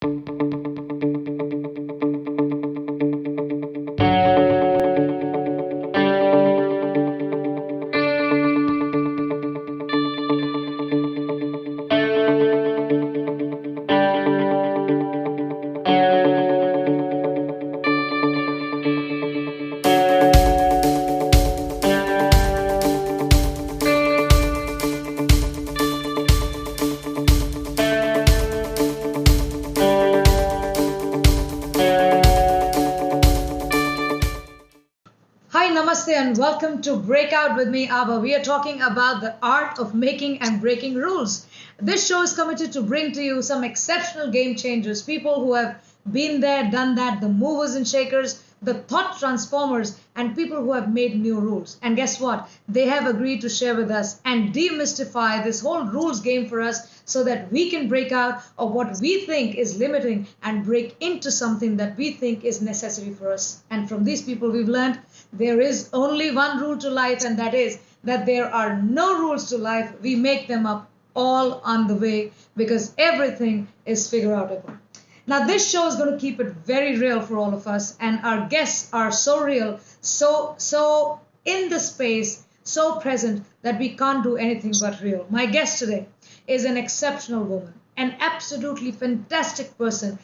Hi, namaste, and welcome to Breakout with me, Abha. We are talking about the art of making and breaking rules. This show is committed to bring to you some exceptional game changers, people who have been there, done that, the movers and shakers, the thought transformers, and people who have made new rules. And guess what? They have agreed to share with us and demystify this whole rules game for us so that we can break out of what we think is limiting and break into something that we think is necessary for us. And from these people, we've learned there is only one rule to life, and that is that there are no rules to life. We make them up all on the way because everything is figure outable. Now, this show is going to keep it very real for all of us, and our guests are so real, so in the space, so present that we can't do anything but real. My guest today is an exceptional woman, an absolutely fantastic person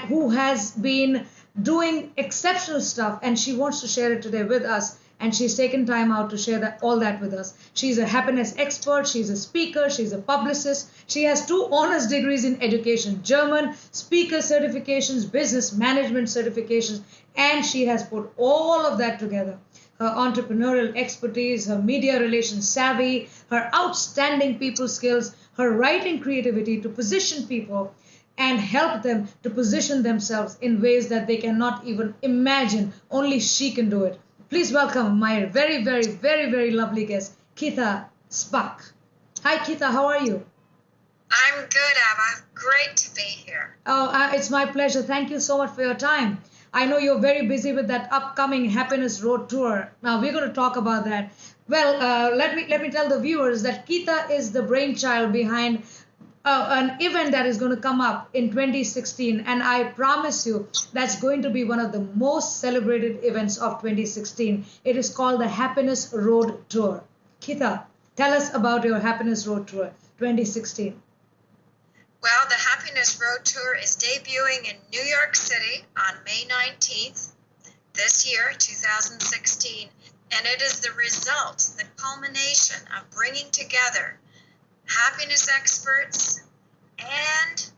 who has been doing exceptional stuff, and she wants to share it today with us. And she's taken time out to share all that with us. She's a happiness expert, she's a speaker, she's a publicist. She has 2 honors degrees in education, German, speaker certifications, business management certifications, and she has put all of that together. Her entrepreneurial expertise, her media relations savvy, her outstanding people skills, her writing creativity to position people and help them to position themselves in ways that they cannot even imagine. Only she can do it. Please welcome my very, very, very, very lovely guest, Kita Szpak. Hi, Kita, how are you? I'm good, Abha. Great to be here. It's my pleasure. Thank you so much for your time. I know you're very busy with that upcoming Happiness Road Tour. Now, we're going to talk about that. Well, let me tell the viewers that Kita is the brainchild behind an event that is going to come up in 2016, and I promise you that's going to be one of the most celebrated events of 2016. It is called the Happiness Road Tour. Kita, tell us about your Happiness Road Tour 2016. Well, the Happiness Road Tour is debuting in New York City on May 19th this year, 2016, and it is the result, the culmination of bringing together happiness experts and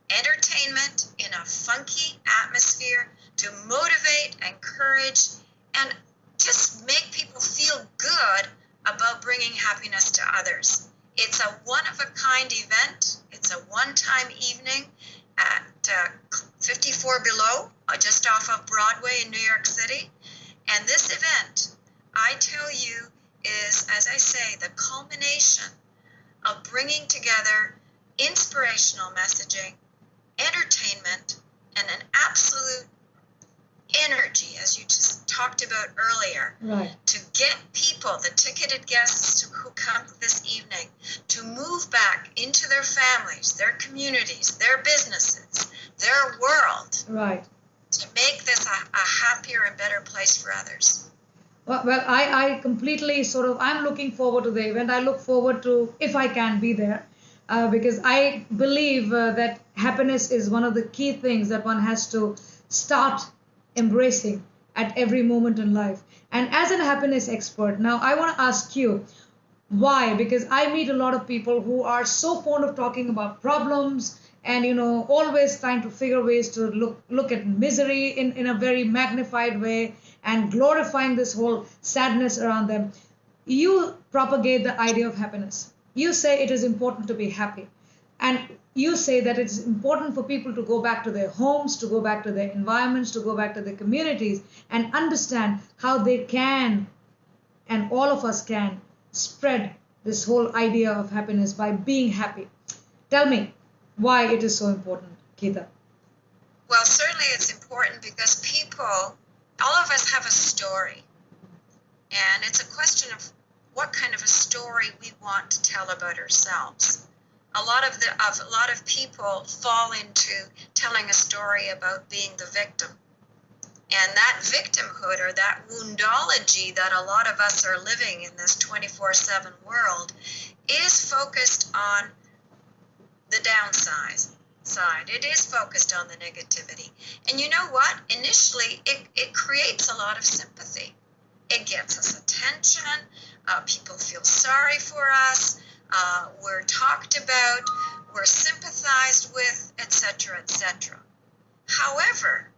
entertainment in a funky atmosphere to motivate, encourage, and just make people feel good about bringing happiness to others. It's a one-of-a-kind event. It's a one-time evening at 54 Below, just off of Broadway in New York City. And this event, I tell you, is, as I say, the culmination of bringing together inspirational messaging, entertainment, and an absolute energy, as you just talked about earlier, Right. to get people, the ticketed guests who come this evening, to move back into their families, their communities, their businesses, their world, Right. to make this a happier and better place for others. Well, I completely I'm looking forward to the event. I look forward to, if I can, be there because I believe that happiness is one of the key things that one has to start embracing at every moment in life. And as a happiness expert, now I want to ask you, why? Because I meet a lot of people who are so fond of talking about problems and always trying to figure ways to look at misery in a very magnified way and glorifying this whole sadness around them. You propagate the idea of happiness. You say it is important to be happy. And you say that it's important for people to go back to their homes, to go back to their environments, to go back to their communities and understand how they can, and all of us can, spread this whole idea of happiness by being happy. Tell me why it is so important, Kita. Well, certainly it's important because people, all of us have a story. And it's a question of what kind of a story we want to tell about ourselves. a lot of people fall into telling a story about being the victim. And that victimhood, or that woundology that a lot of us are living in this 24/7 world, is focused on the downside. It is focused on the negativity. And you know what? Initially, it creates a lot of sympathy. It gets us attention. People feel sorry for us. We're talked about. We're sympathized with, etc., etc. However,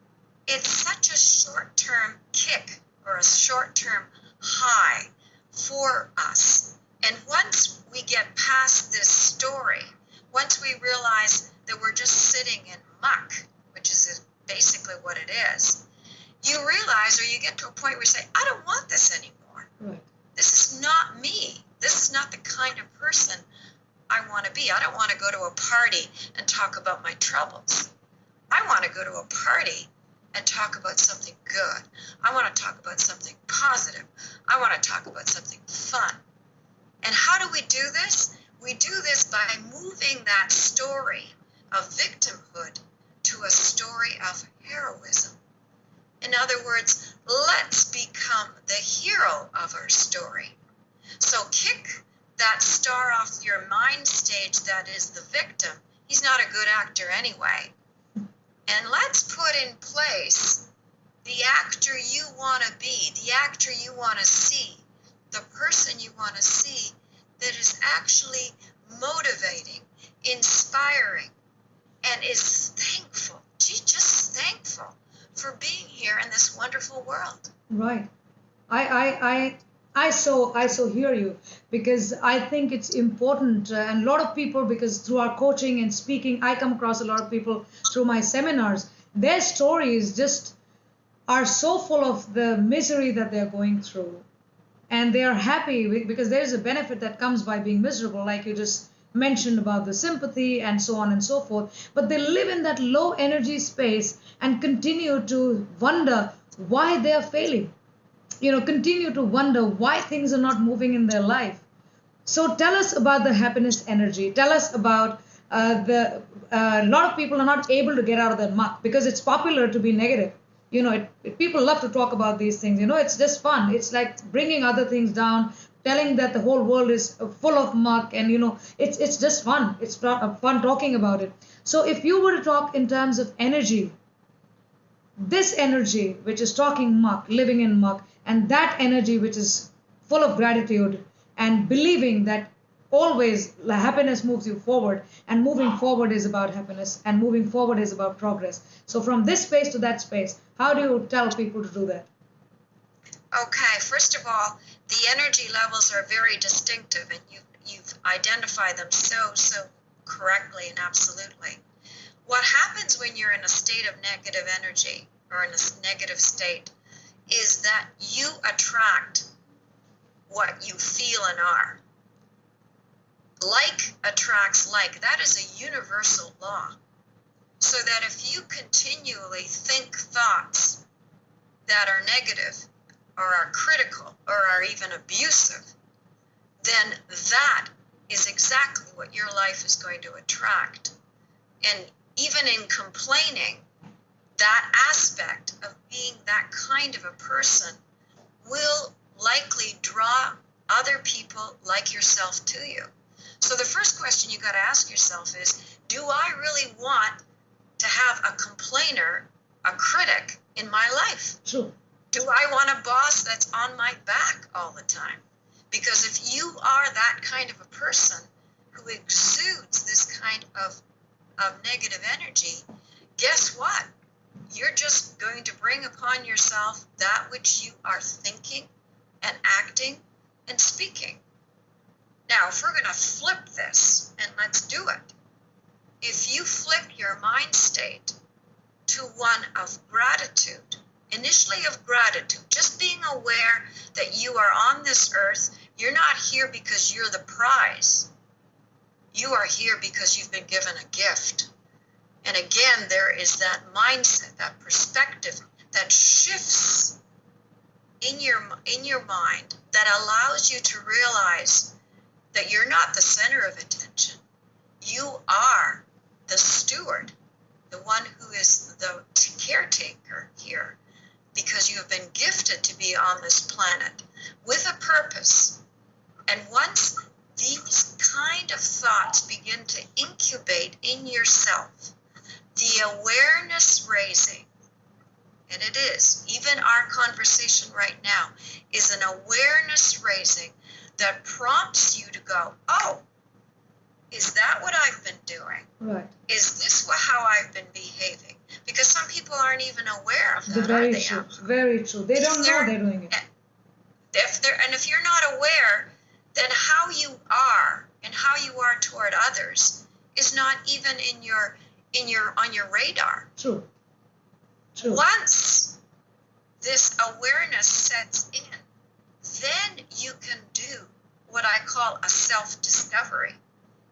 it's such a short-term kick or a short-term high for us. And once we get past this story, once we realize that we're just sitting in muck, which is basically what it is, you realize, or you get to a point where you say, I don't want this anymore. Right. This is not me. This is not the kind of person I want to be. I don't want to go to a party and talk about my troubles. I want to go to a party and talk about something good. I want to talk about something positive. I want to talk about something fun. And how do we do this? We do this by moving that story of victimhood to a story of heroism. In other words, let's become the hero of our story. So kick that star off your mind stage that is the victim. He's not a good actor anyway. And let's put in place the actor you want to be, the actor you want to see, the person you want to see that is actually motivating, inspiring, and is thankful, just thankful for being here in this wonderful world. Right. I so hear you, because I think it's important, and a lot of people, because through our coaching and speaking, I come across a lot of people through my seminars. Their stories just are so full of the misery that they're going through, and they are happy because there is a benefit that comes by being miserable, like you just mentioned about the sympathy and so on and so forth. But they live in that low energy space and continue to wonder why they are failing. Continue to wonder why things are not moving in their life. So tell us about the happiness energy. Tell us about a lot of people are not able to get out of that muck because it's popular to be negative. People love to talk about these things. It's just fun. It's like bringing other things down, telling that the whole world is full of muck, and it's just fun. It's fun talking about it. So if you were to talk in terms of energy, this energy which is talking muck, living in muck, and that energy which is full of gratitude and believing that always happiness moves you forward, and moving forward is about happiness, and moving forward is about progress. So from this space to that space, how do you tell people to do that? Okay, first of all, the energy levels are very distinctive, and you've identified them so correctly and absolutely. What happens when you're in a state of negative energy, or in a negative state, is that you attract what you feel and are. Like attracts like. That is a universal law. So that if you continually think thoughts that are negative, or are critical, or are even abusive, then that is exactly what your life is going to attract. And even in complaining, that aspect of being that kind of a person will likely draw other people like yourself to you. So the first question you got to ask yourself is, do I really want to have a complainer, a critic in my life? Sure. Do I want a boss that's on my back all the time? Because if you are that kind of a person who exudes this kind of negative energy, guess what? You're just going to bring upon yourself that which you are thinking and acting and speaking. Now, if we're going to flip this, and let's do it. If you flip your mind state to one of gratitude, initially of gratitude, just being aware that you are on this earth, you're not here because you're the prize. You are here because you've been given a gift. And again, there is that mindset, that perspective that shifts in your mind that allows you to realize that you're not the center of attention. you are the steward, the one who is the caretaker here, because you have been gifted to be on this planet with a purpose. And once these kind of thoughts begin to incubate in yourself, the awareness raising, and it is, even our conversation right now, is an awareness raising that prompts you to go, oh, is that what I've been doing? Right. Is this how I've been behaving? Because some people aren't even aware of that, Very are they? true. Very true. They don't know they're doing it. If you're not aware, then how you are and how you are toward others is not even on your radar. True. True. Once this awareness sets in, then you can do what I call a self-discovery.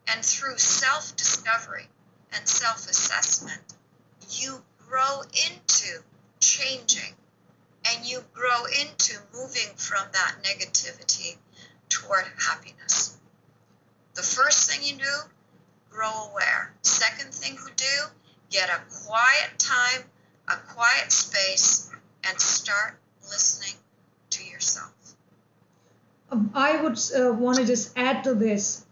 And through self-discovery and self-assessment, you grow into changing, and you grow into moving from that negativity toward happiness. The first thing you do, grow aware. Second thing you do, get a quiet time, a quiet space, and start listening to yourself. I would want to just add to this.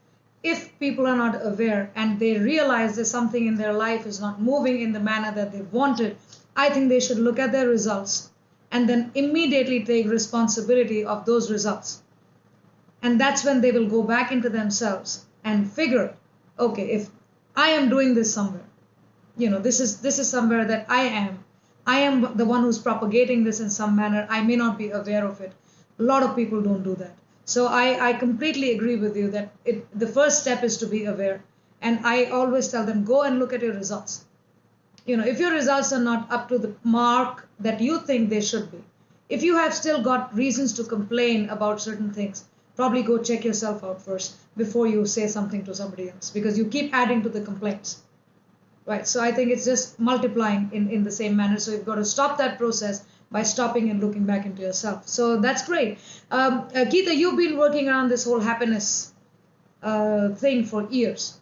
If people are not aware and they realize that something in their life is not moving in the manner that they wanted, I think they should look at their results and then immediately take responsibility of those results. And that's when they will go back into themselves and figure, okay, if I am doing this somewhere, this is somewhere that I am the one who's propagating this in some manner. I may not be aware of it. A lot of people don't do that. So I completely agree with you that the first step is to be aware. And I always tell them, go and look at your results. If your results are not up to the mark that you think they should be, if you have still got reasons to complain about certain things, probably go check yourself out first before you say something to somebody else, because you keep adding to the complaints. Right? So I think it's just multiplying in the same manner. So you've got to stop that process by stopping and looking back into yourself. So that's great. Kita, you've been working around this whole happiness thing for years.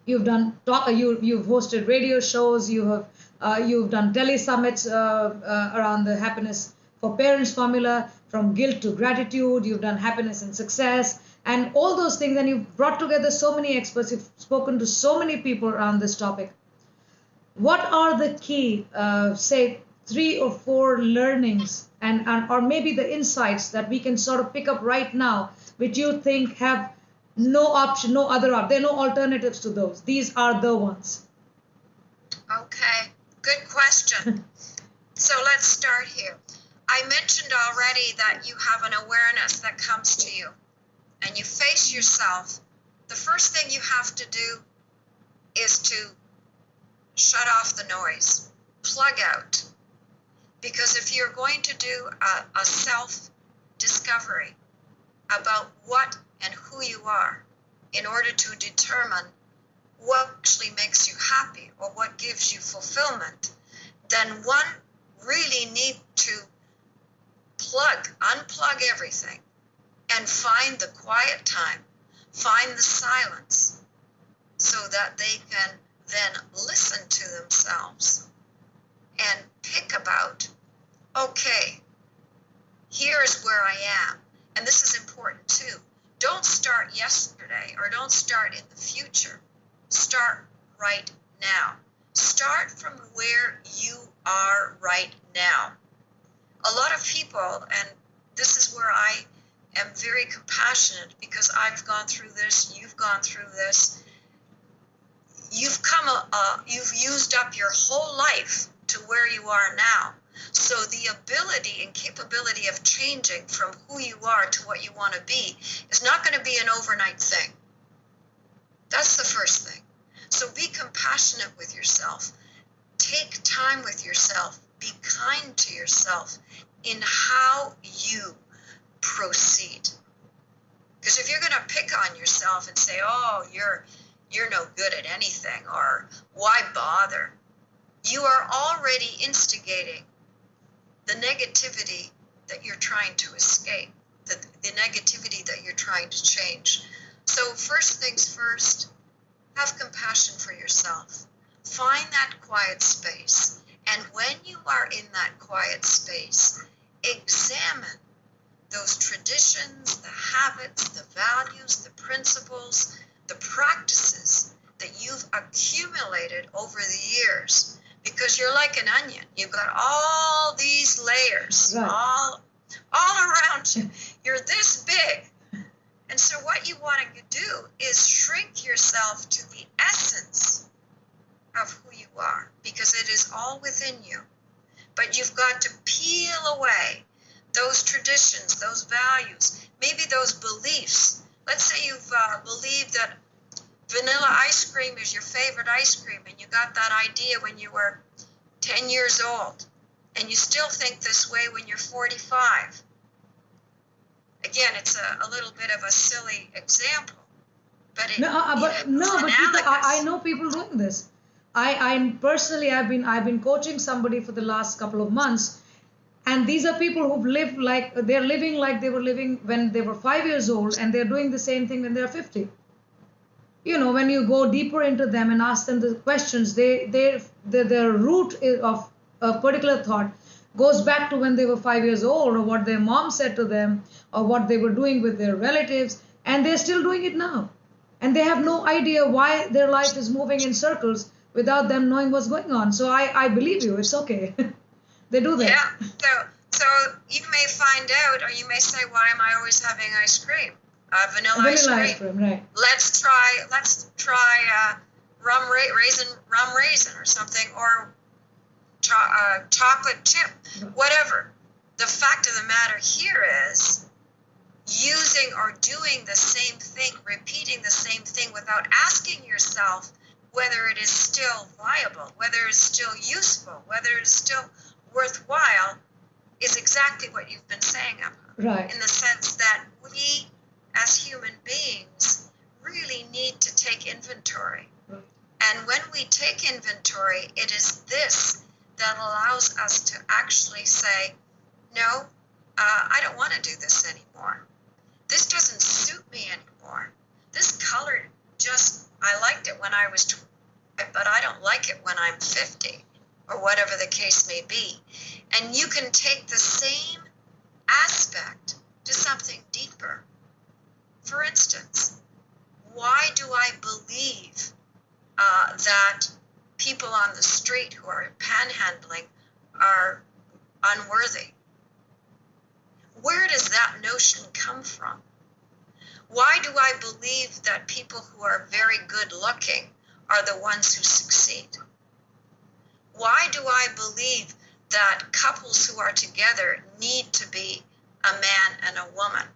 You've done you've hosted radio shows. You've done telesummits around the happiness for parents formula, from guilt to gratitude. You've done happiness and success, and all those things. And you've brought together so many experts. You've spoken to so many people around this topic. What are the key, say, 3 or 4 learnings or maybe the insights that we can sort of pick up right now, which you think have no option, no other option? There are no alternatives to those. These are the ones. Okay, good question. So let's start here. I mentioned already that you have an awareness that comes to you and you face yourself. The first thing you have to do is to shut off the noise, plug out. Because if you're going to do a self-discovery about what and who you are in order to determine what actually makes you happy or what gives you fulfillment, then one really need to unplug everything and find the quiet time, find the silence, so that they can then listen to themselves and pick about, okay, here's where I am. And this is important too. Don't start yesterday or don't start in the future. Start right now. Start from where you are right now. A lot of people, and this is where I am very compassionate, because I've gone through this, you've gone through this. You've used up your whole life to where you are now. So the ability and capability of changing from who you are to what you want to be is not going to be an overnight thing. That's the first thing. So be compassionate with yourself. Take time with yourself. Be kind to yourself in how you proceed. Because if you're going to pick on yourself and say, oh, you're no good at anything, or why bother? You are already instigating the negativity that you're trying to escape, the negativity that you're trying to change. So first things first, have compassion for yourself. Find that quiet space. And when you are in that quiet space, examine those traditions, the habits, the values, the principles, the practices that you've accumulated over the years. Because you're like an onion. You've got all these layers, Right. all around you. You're this big. And so what you want to do is shrink yourself to the essence of who you are, because it is all within you. But you've got to peel away those traditions, those values, maybe those beliefs. Let's say you've believed that vanilla ice cream is your favorite ice cream, and you got that idea when you were 10 years old, and you still think this way when you're 45. Again, it's a little bit of a silly example, but it's Kita, analogous. I know people doing this. I personally, I've been coaching somebody for the last couple of months, and these are people who've lived like they're living like they were living when they were 5 years old, and they're doing the same thing when they're 50. You know, when you go deeper into them and ask them the questions, the root of a particular thought goes back to when they were 5 years old, or what their mom said to them, or what they were doing with their relatives, and they're still doing it now. And they have no idea why their life is moving in circles without them knowing what's going on. So I believe you, it's okay. They do that. Yeah, so you may find out, or you may say, why am I always having ice cream? Vanilla ice cream. Right. Let's try rum raisin or something, or chocolate chip, whatever. The fact of the matter here is using or doing the same thing, repeating the same thing without asking yourself whether it is still viable, whether it's still useful, whether it's still worthwhile, is exactly what you've been saying, Abha. Right. In the sense that we, as human beings, really need to take inventory. Right. And when we take inventory, it is this that allows us to actually say, no, I don't want to do this anymore. This doesn't suit me anymore. This color I liked it when I was 20, but I don't like it when I'm 50, or whatever the case may be. And you can take the same aspect to something deeper. For instance, why do I believe that people on the street who are panhandling are unworthy? Where does that notion come from? Why do I believe that people who are very good looking are the ones who succeed? Why do I believe that couples who are together need to be a man and a woman?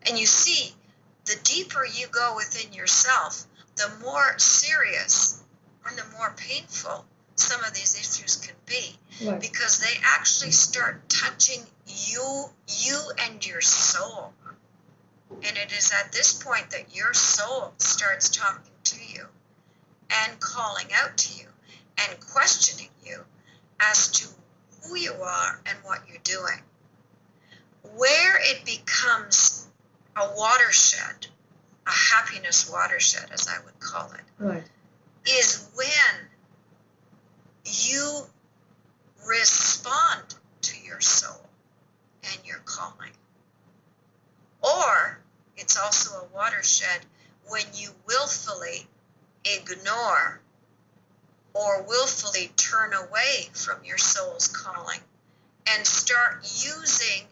And you see, the deeper you go within yourself, the more serious and the more painful some of these issues can be, Right. because they actually start touching you and your soul. And it is at this point that your soul starts talking to you and calling out to you and questioning you as to who you are and what you're doing. Where it becomes a watershed, a happiness watershed, as I would call it, Right. is when you respond to your soul and your calling. Or it's also a watershed when you willfully ignore or willfully turn away from your soul's calling and start using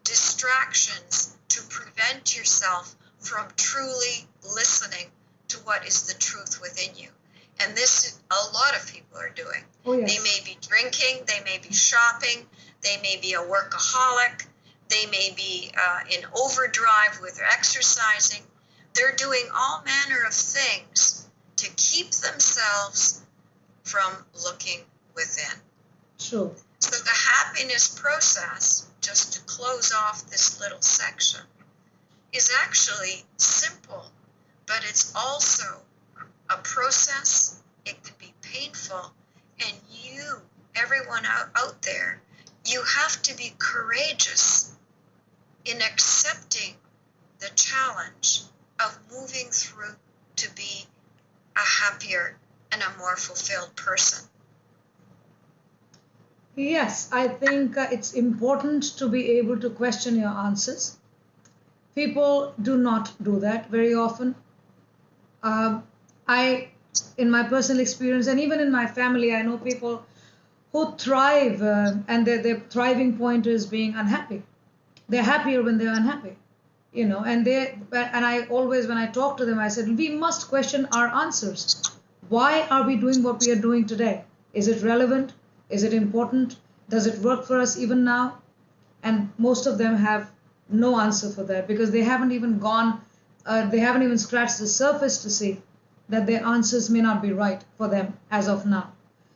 distractions to prevent yourself from truly listening to what is the truth within you. And this a lot of people are doing. Oh, yes. They may be drinking, they may be shopping, they may be a workaholic, they may be in overdrive with exercising. They're doing all manner of things to keep themselves from looking within. True. So the happiness process, just to close off this little section, is actually simple, but it's also a process. It can be painful, and you, everyone out there, you have to be courageous in accepting the challenge of moving through to be a happier and a more fulfilled person? Yes, I think it's important to be able to question your answers. People do not do that very often. I, in my personal experience, and even in my family, I know people who thrive, and their thriving point is being unhappy. They're happier when they're unhappy, and I always, when I talk to them, I said we must question our answers. Why are we doing what we are doing today? Is it relevant? Is it important? Does it work for us even now? And most of them have no answer for that, because they haven't even scratched the surface to see that their answers may not be right for them as of now.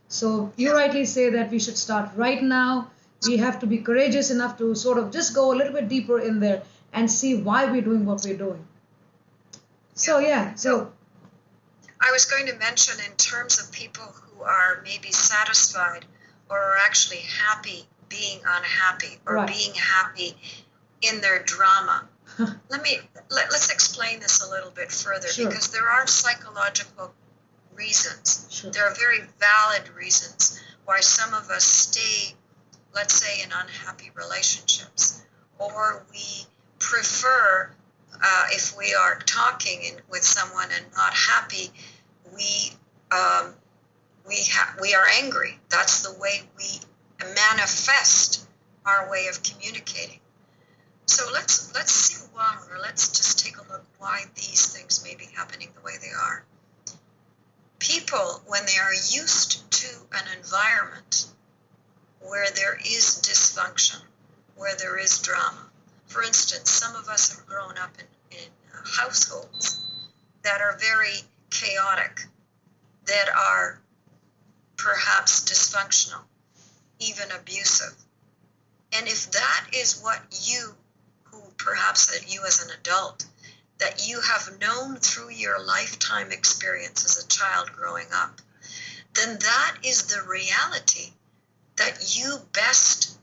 So you rightly say that we should start right now. We have to be courageous enough to sort of just go a little bit deeper in there and see why we're doing what we're doing. So I was going to mention, in terms of people who are maybe satisfied or are actually happy being unhappy, or Right. being happy in their drama. Let's explain this a little bit further, Sure. because there are psychological reasons. Sure. There are very valid reasons why some of us stay, let's say, in unhappy relationships, or we prefer, if we are talking with someone and not happy, we are angry. That's the way we manifest our way of communicating. So let's see why, or let's just take a look why these things may be happening the way they are. People, when they are used to an environment where there is dysfunction, where there is drama. For instance, some of us have grown up in households that are very chaotic, that are perhaps dysfunctional, even abusive. And if that is what you as an adult, that you have known through your lifetime experience as a child growing up, then that is the reality that you best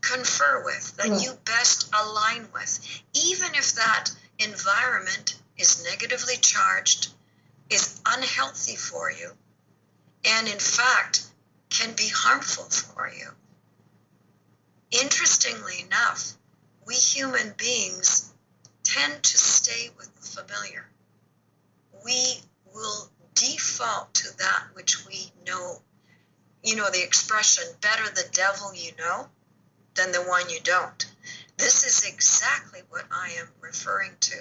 confer with, that you best align with, even if that environment is negatively charged, is unhealthy for you, and in fact can be harmful for you. Interestingly enough, we human beings tend to stay with the familiar. We will default to that which we know. You know the expression, better the devil you know than the one you don't. This is exactly what I am referring to.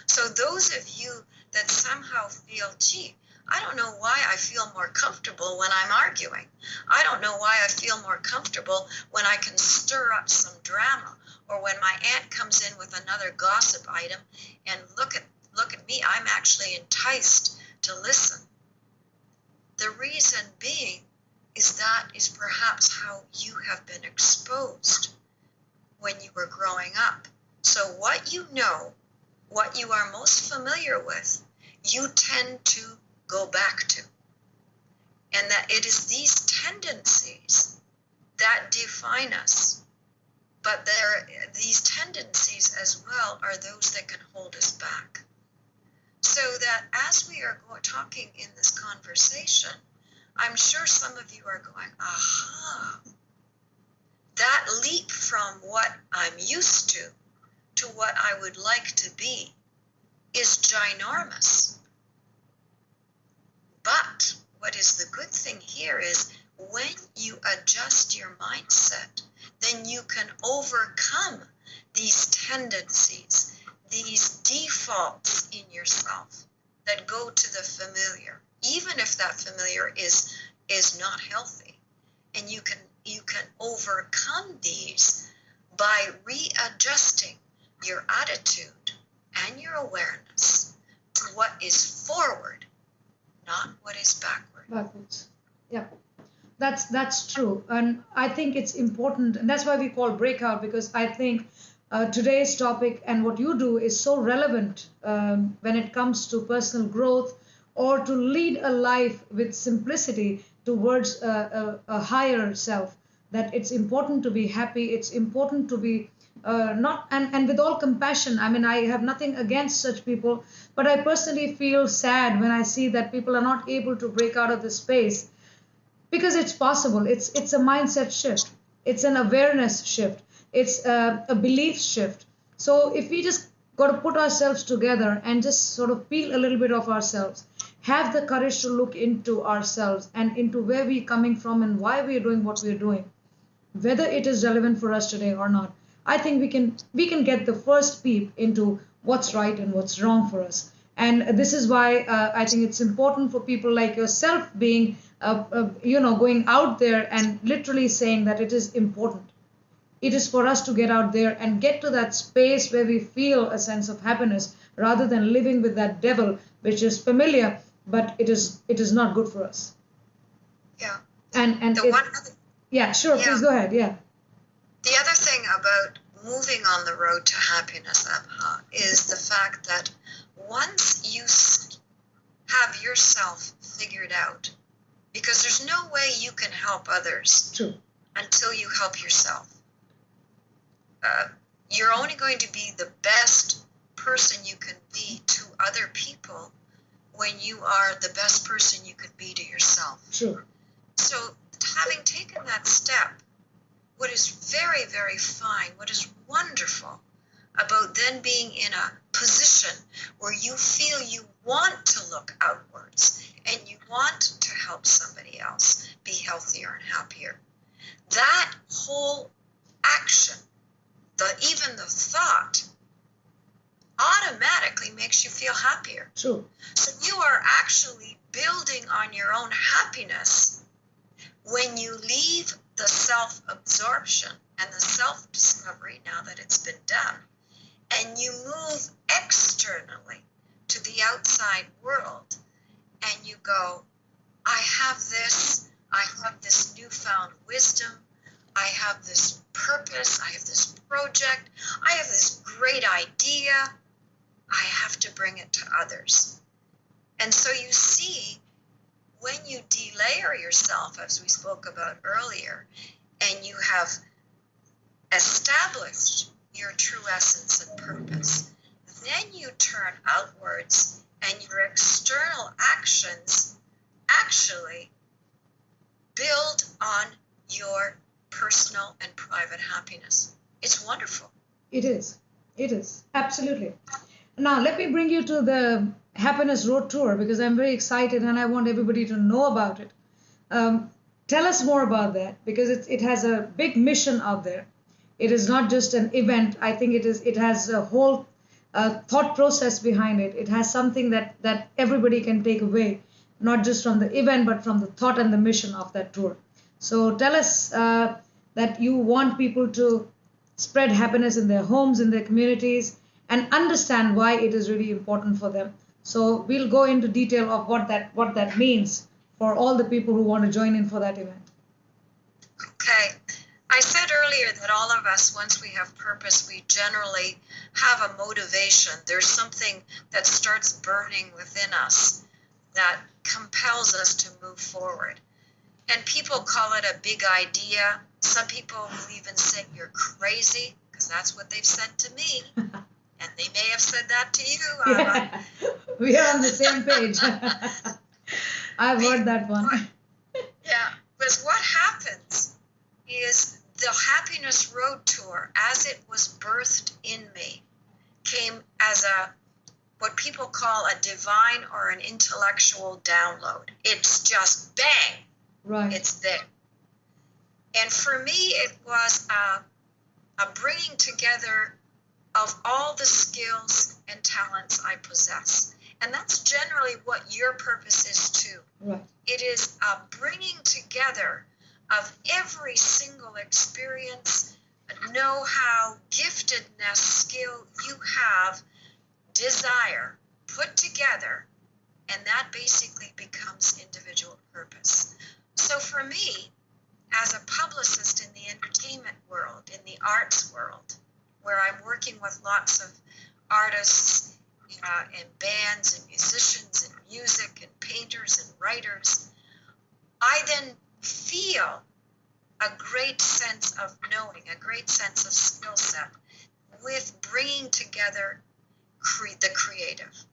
So those of you that somehow feel, gee, I don't know why I feel more comfortable when I'm arguing. I don't know why I feel more comfortable when I can stir up some drama, or when my aunt comes in with another gossip item, and look at me, I'm actually enticed to listen. The reason being is that is perhaps how you have been exposed when you were growing up. So what you know, what you are most familiar with, you tend to go back to. And that it is these tendencies that define us. But these tendencies as well are those that can hold us back. So that as we are talking in this conversation, I'm sure some of you are going, aha, that leap from what I'm used to what I would like to be is ginormous. But what is the good thing here is when you adjust your mindset, then you can overcome these tendencies, these defaults in yourself that go to the familiar, even if that familiar is not healthy. And you can overcome these by readjusting your attitude and your awareness to what is forward, not what is backward. Backwards. Yeah. That's true. And I think it's important, and that's why we call Breakout, because I think today's topic and what you do is so relevant when it comes to personal growth, or to lead a life with simplicity towards a higher self. That it's important to be happy, it's important to be not and with all compassion. I mean, I have nothing against such people, but I personally feel sad when I see that people are not able to break out of this space, because it's possible. It's a mindset shift. It's an awareness shift. It's a belief shift. So if we just got to put ourselves together and just sort of peel a little bit of ourselves, have the courage to look into ourselves and into where we're coming from and why we're doing what we're doing, whether it is relevant for us today or not, I think we can get the first peep into what's right and what's wrong for us. And this is why I think it's important for people like yourself being going out there and literally saying that it is important. It is for us to get out there and get to that space where we feel a sense of happiness rather than living with that devil, which is familiar, but it is not good for us. Yeah. And The one other, yeah, sure, yeah. please go ahead. Yeah. The other thing about moving on the road to happiness, Abha, is the fact that once you have yourself figured out, because there's no way you can help others True. until you help yourself. You're only going to be the best person you can be to other people when you are the best person you can be to yourself. True. So having taken that step, what is very, very fine, what is wonderful about then being in a position where you feel you want to look outwards and you want to help somebody else be healthier and happier, that whole action, even the thought, automatically makes you feel happier. True. So you are actually building on your own happiness when you leave the self-absorption and the self-discovery, now that it's been done, and you move externally to the outside world and you go, I have this newfound wisdom, I have this purpose, I have this project, I have this great idea, I have to bring it to others. And so you see, when you delayer yourself, as we spoke about earlier, and you have established your true essence and purpose, then you turn outwards and your external actions actually build on your personal and private happiness. It's wonderful. It is. It is. Absolutely. Now, let me bring you to the Happiness Road Tour, because I'm very excited and I want everybody to know about it. Tell us more about that, because it has a big mission out there. It is not just an event. I think it has a whole thought process behind it. It has something that everybody can take away, not just from the event, but from the thought and the mission of that tour. So tell us that you want people to spread happiness in their homes, in their communities, and understand why it is really important for them. So we'll go into detail of what that means for all the people who want to join in for that event. Okay. I said earlier that all of us, once we have purpose, we generally have a motivation. There's something that starts burning within us that compels us to move forward. And people call it a big idea. Some people will even say you're crazy, because that's what they've said to me. And they may have said that to you. Yeah. We are on the same page. I've heard that one. Yeah, because what happens is the Happiness Road Tour, as it was birthed in me, came as what people call a divine or an intellectual download. It's just bang. Right. It's there. And for me, it was a bringing together of all the skills and talents I possess. And that's generally what your purpose is too. Right. It is a bringing together of every single experience, know-how, giftedness, skill you have, desire, put together, and that basically becomes individual purpose. So for me, as a publicist in the entertainment world, in the arts world, where I'm working with lots of artists and bands and musicians and music and painters and writers, I then feel a great sense of knowing, a great sense of skill set with bringing together the creative.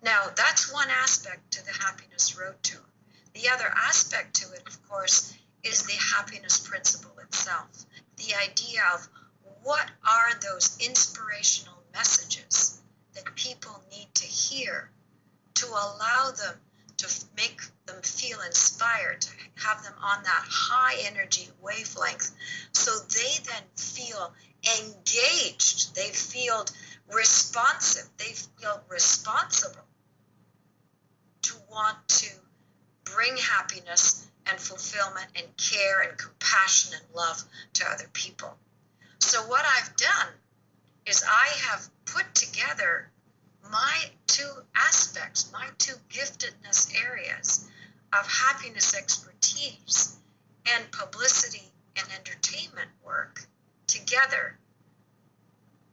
Now, that's one aspect to the Happiness Road Tour. The other aspect to it, of course, is the happiness principle itself. The idea of what are those inspirational messages that people need to hear to allow them to make them feel inspired, to have them on that high energy wavelength, so they then feel engaged, they feel responsive, they feel responsible to want to bring happiness and fulfillment and care and compassion and love to other people. So what I've done is I have put together my two aspects, my two giftedness areas of happiness expertise and publicity and entertainment work together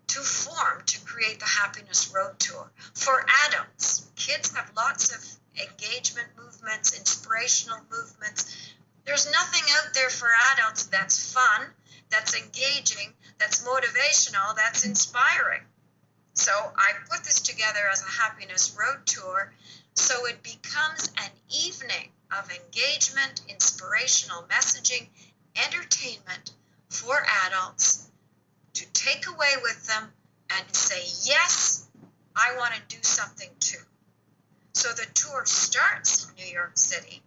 to create the Happiness Road Tour for adults. Kids have lots of engagement movements, inspirational movements. There's nothing out there for adults that's fun, that's engaging, that's motivational, that's inspiring. So I put this together as a Happiness Road Tour so it becomes an evening of engagement, inspirational messaging, entertainment for adults to take away with them and say, yes, I want to do something too. So the tour starts in New York City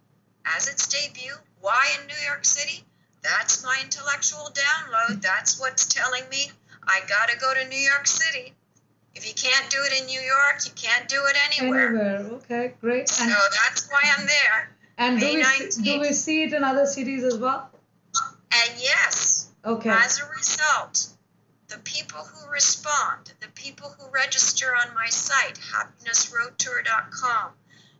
as its debut. Why in New York City? That's my intellectual download. That's what's telling me I got to go to New York City. If you can't do it in New York, you can't do it anywhere. Okay, great. So that's why I'm there. And May do we see it in other cities as well? And yes, okay. As a result, the people who respond, the people who register on my site, happinessroadtour.com,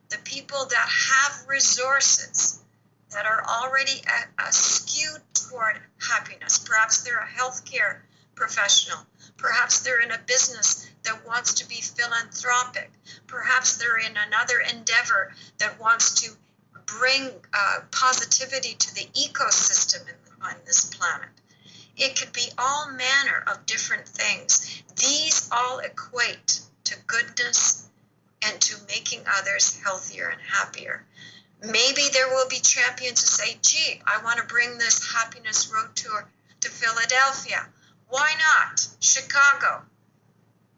the people that have resources that are already skewed toward happiness, perhaps they're a healthcare professional, perhaps they're in a business that wants to be philanthropic, perhaps they're in another endeavor that wants to bring positivity to the ecosystem on this planet. It could be all manner of different things. These all equate to goodness and to making others healthier and happier. Maybe there will be champions who say, gee, I want to bring this Happiness Road Tour to Philadelphia. Why not? Chicago,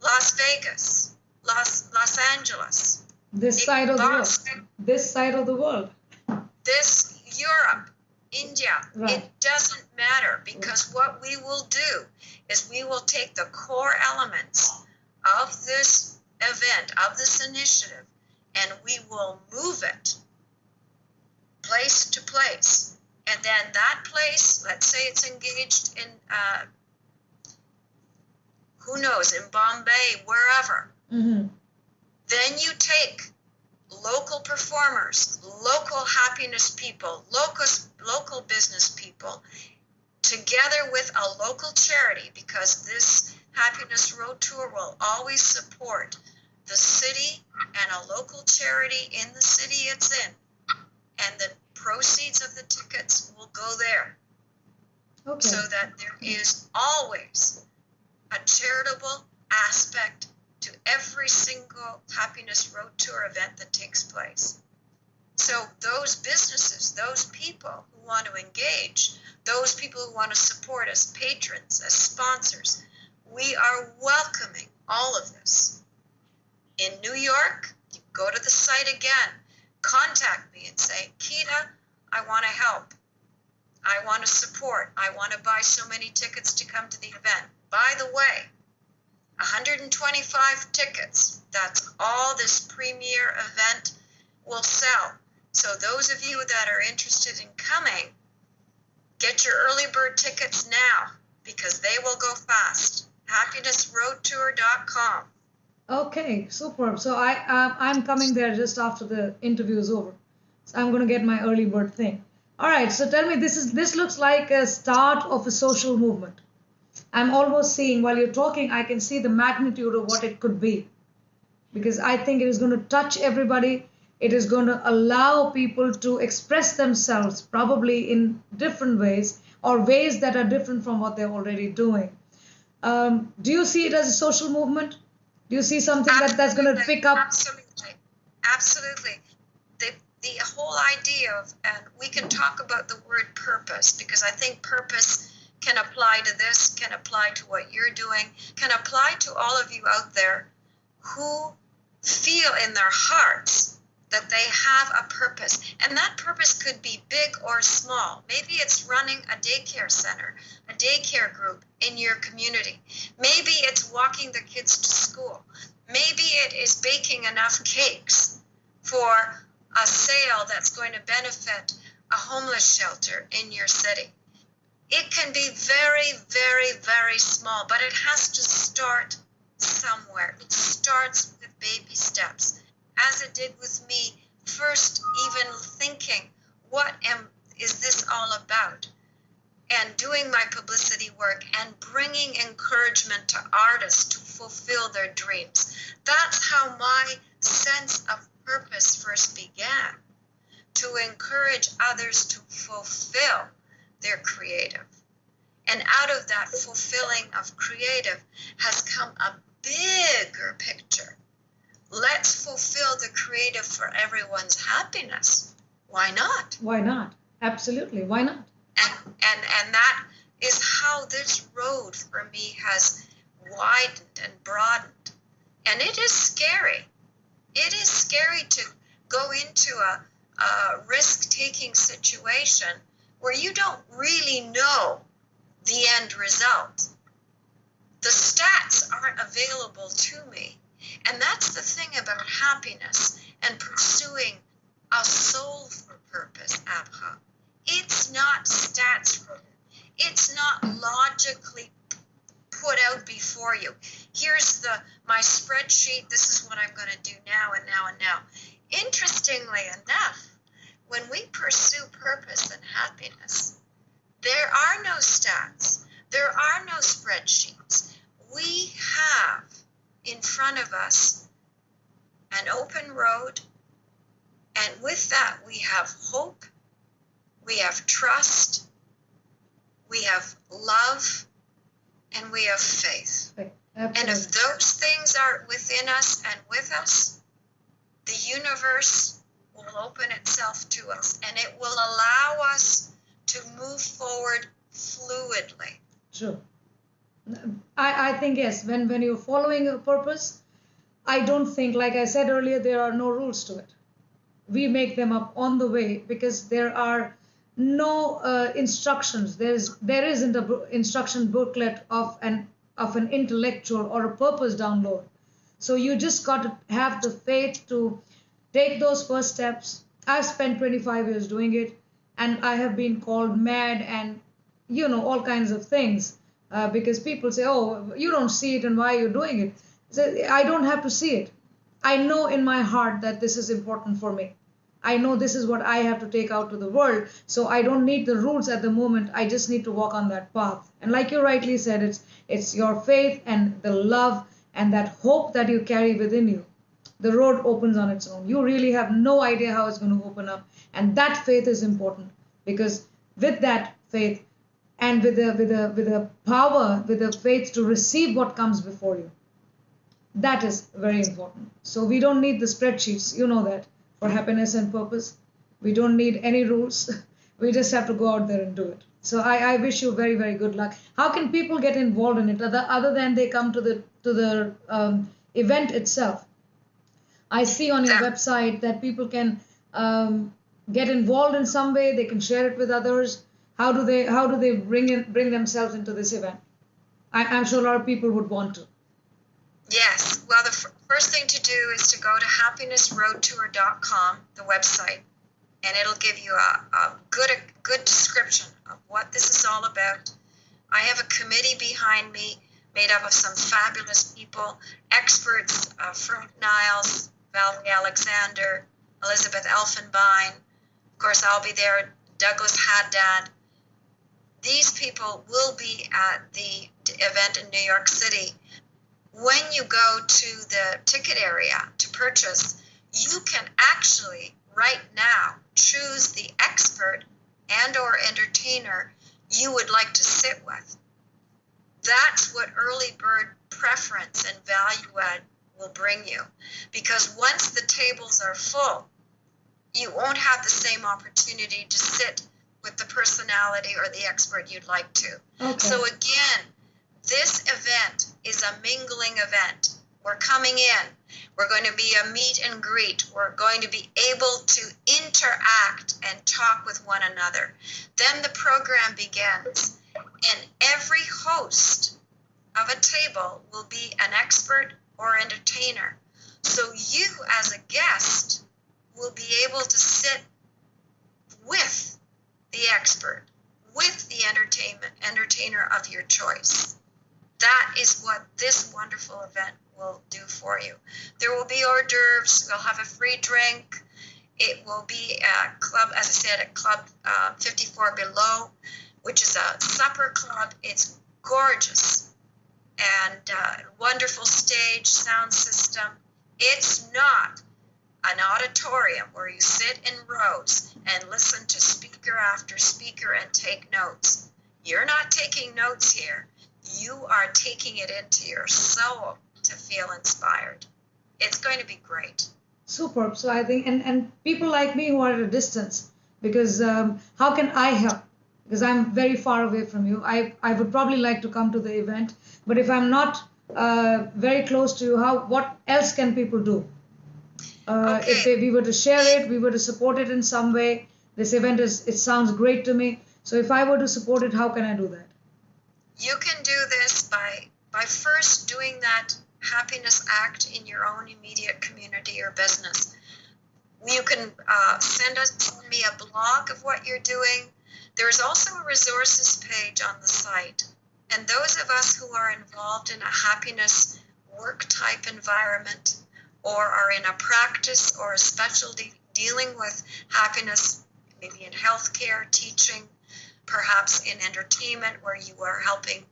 Las Vegas, Los Angeles. This side of the world. This side of the world. This Europe, India. Right. It doesn't matter, because what we will do is we will take the core elements of this event, of this initiative, and we will move it place to place. And then that place, let's say it's engaged in, who knows, in Bombay, wherever. Mm-hmm. Then you take local performers, local happiness people, local business people, together with a local charity, because this Happiness Road Tour will always support the city and a local charity in the city it's in. And the proceeds of the tickets will go there. Okay. So that there is always a charitable aspect to every single Happiness Road Tour event that takes place. So those businesses, those people who want to engage, those people who want to support as patrons, as sponsors, we are welcoming all of this. In New York, you go to the site again, contact me and say, Kita, I want to help. I want to support. I want to buy so many tickets to come to the event. By the way, 125 tickets, that's all this premier event will sell. So those of you that are interested in coming, get your early bird tickets now, because they will go fast. happinessroadtour.com. Okay, superb. So I'm coming there just after the interview is over. So I'm going to get my early bird thing. All right, so tell me, this looks like a start of a social movement. I'm almost seeing, while you're talking, I can see the magnitude of what it could be. Because I think it is going to touch everybody. It is going to allow people to express themselves probably in different ways, or ways that are different from what they're already doing. Do you see it as a social movement? Do you see something that's going to Absolutely, pick up? absolutely, absolutely. The whole idea of, and we can talk about the word purpose, because I think purpose can apply to this, can apply to what you're doing, can apply to all of you out there who feel in their hearts that they have a purpose. And that purpose could be big or small. Maybe it's running a daycare center, a daycare group in your community. Maybe it's walking the kids to school. Maybe it is baking enough cakes for a sale that's going to benefit a homeless shelter in your city. It can be very, very, very small, but it has to start somewhere. It starts with baby steps, as it did with me, first even thinking, is this all about? And doing my publicity work and bringing encouragement to artists to fulfill their dreams. That's how my sense of purpose first began, to encourage others to fulfill their creative. And out of that fulfilling of creative has come a bigger picture. Let's fulfill the creative for everyone's happiness. Why not? Why not? Absolutely. Why not? And that is how this road for me has widened and broadened. And it is scary. It is scary to go into a risk-taking situation where you don't really know the end result. The stats aren't available to me. And that's the thing about happiness and pursuing a soulful purpose, Abha. It's not stats. It's not logically put out before you. Here's my spreadsheet. This is what I'm going to do now and now and now. Interestingly enough, when we pursue purpose and happiness, there are no stats. There are no spreadsheets. We have in front of us an open road, and with that we have hope, we have trust, we have love, and we have faith. Absolutely. And if those things are within us and with us, the universe will open itself to us, and it will allow us to move forward fluidly. True. I think, yes, when you're following a purpose, I don't think, like I said earlier, there are no rules to it. We make them up on the way because there are no instructions. There isn't an instruction booklet of an intellectual or a purpose download. So you just got to have the faith to take those first steps. I've spent 25 years doing it, and I have been called mad and all kinds of things because people say, oh, you don't see it and why are you doing it? So I don't have to see it. I know in my heart that this is important for me. I know this is what I have to take out to the world. So I don't need the rules at the moment. I just need to walk on that path. And like you rightly said, it's your faith and the love and that hope that you carry within you. The road opens on its own. You really have no idea how it's going to open up. And that faith is important because with that faith and with the power, with the faith to receive what comes before you, that is very important. So we don't need the spreadsheets, you know that, for happiness and purpose. We don't need any rules. We just have to go out there and do it. So I wish you very, very good luck. How can people get involved in it other than they come to the event itself? I see on your website that people can get involved in some way. They can share it with others. How do they bring themselves into this event? I'm sure a lot of people would want to. Yes. Well, the first thing to do is to go to happinessroadtour.com, the website, and it'll give you a good description of what this is all about. I have a committee behind me made up of some fabulous people, experts, Frank Niles, Valerie Alexander, Elizabeth Elfenbein. Of course, I'll be there, Douglas Haddad. These people will be at the event in New York City. When you go to the ticket area to purchase, you can actually, right now, choose the expert and or entertainer you would like to sit with. That's what early bird preference and value add will bring you. Because once the tables are full, you won't have the same opportunity to sit with the personality or the expert you'd like to. Okay. So again, this event is a mingling event. We're coming in. We're going to be a meet and greet. We're going to be able to interact and talk with one another. Then the program begins, and every host of a table will be an expert or entertainer. So you, as a guest, will be able to sit with the expert, with the entertainer of your choice. That is what this wonderful event will do for you. There will be hors d'oeuvres. We'll have a free drink. It will be a club, as I said, at Club 54 Below, which is a supper club. It's gorgeous and wonderful stage, sound system. It's not an auditorium where you sit in rows and listen to speaker after speaker and take notes. You're not taking notes here. You are taking it into your soul to feel inspired. It's going to be great. Superb. So I think, and people like me who are at a distance, because how can I help? Because I'm very far away from you. I would probably like to come to the event, but if I'm not very close to you, what else can people do? Okay. If we were to share it, we were to support it in some way. This event it sounds great to me. So if I were to support it, how can I do that? You can do this by first doing that happiness act in your own immediate community or business. You can send me a blog of what you're doing. There's also a resources page on the site. And those of us who are involved in a happiness work type environment or are in a practice or a specialty dealing with happiness, maybe in healthcare, teaching, perhaps in entertainment where you are helping,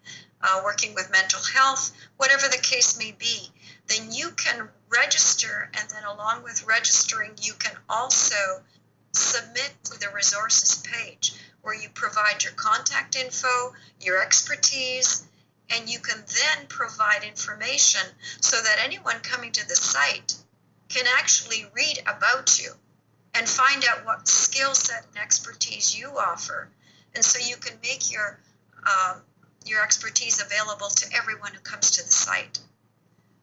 working with mental health, whatever the case may be, then you can register, and then along with registering, you can also submit to the resources page where you provide your contact info, your expertise, and you can then provide information so that anyone coming to the site can actually read about you and find out what skill set and expertise you offer. And so you can make your expertise available to everyone who comes to the site.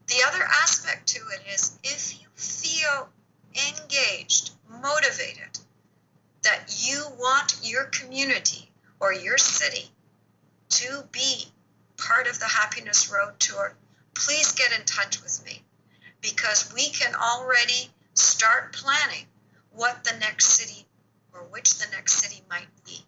The other aspect to it is if you feel engaged, motivated, that you want your community or your city to be part of the Happiness Road Tour, please get in touch with me because we can already start planning what the next city or which the next city might be.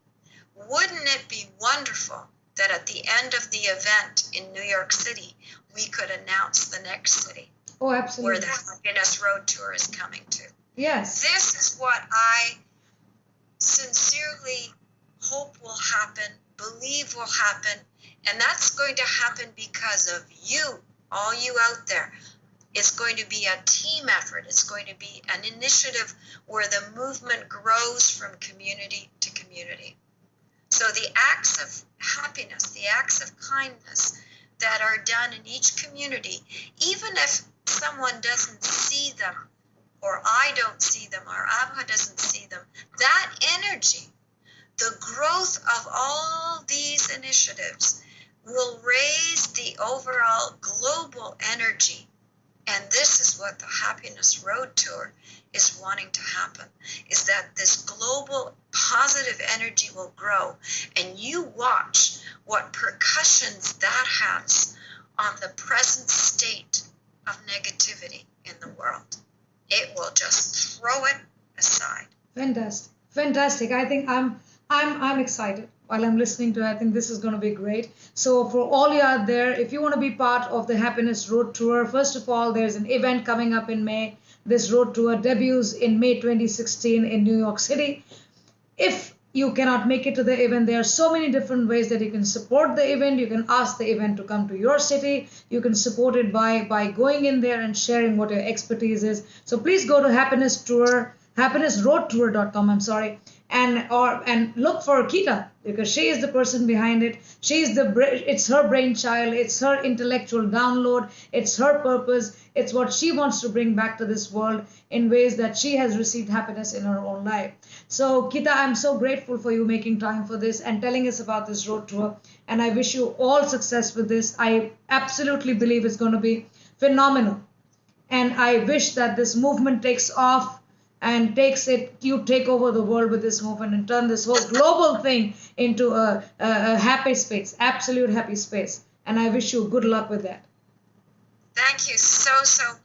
Wouldn't it be wonderful that at the end of the event in New York City, we could announce the next city? Oh, absolutely. Where the Happiness Road Tour is coming to. Yes. This is what I sincerely hope will happen, believe will happen, and that's going to happen because of you, all you out there. It's going to be a team effort. It's going to be an initiative where the movement grows from community to community. So the acts of happiness, the acts of kindness that are done in each community, even if someone doesn't see them, or I don't see them, or Abha doesn't see them, that energy, the growth of all these initiatives will raise the overall global energy. And this is what the Happiness Road Tour is wanting to happen, is that this global positive energy will grow. And you watch what percussions that has on the present state of negativity in the world. It will just throw it aside. Fantastic. Fantastic. I think I'm excited while I'm listening to it. I think this is going to be great. So for all you out there, if you want to be part of the Happiness Road Tour, first of all, there's an event coming up in May. This road tour debuts in May 2016 in New York City. If you cannot make it to the event, there are so many different ways that you can support the event. You can ask the event to come to your city. You can support it by going in there and sharing what your expertise is. So please go to Happiness Tour happinessroadtour.com, I'm sorry, and look for Kita, because she is the person behind it. It's her brainchild, it's her intellectual download, it's her purpose, it's what she wants to bring back to this world in ways that she has received happiness in her own life. So Kita, I'm so grateful for you making time for this and telling us about this road tour, and I wish you all success with this. I absolutely believe it's going to be phenomenal, and I wish that this movement takes off and you take over the world with this movement and turn this whole global thing into a happy space, absolute happy space. And I wish you good luck with that. Thank you so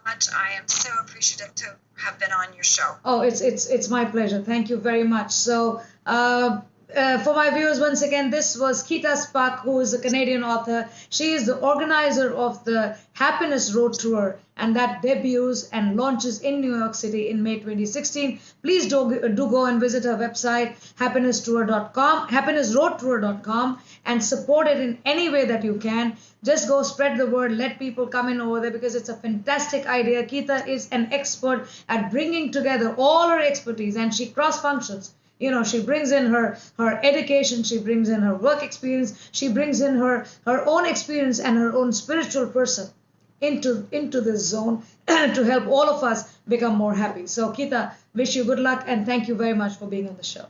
much. I am so appreciative to have been on your show. Oh, it's my pleasure. Thank you very much. So, for my viewers, once again, this was Kita Szpak, who is a Canadian author. She is the organizer of the Happiness Road Tour, and that debuts and launches in New York City in May 2016. Please do go and visit her website, happinessroadtour.com, and support it in any way that you can. Just go spread the word, let people come in over there, because it's a fantastic idea. Kita is an expert at bringing together all her expertise, and she cross functions. She brings in her education, she brings in her work experience, she brings in her own experience and her own spiritual person into this zone to help all of us become more happy. So Kita, wish you good luck and thank you very much for being on the show.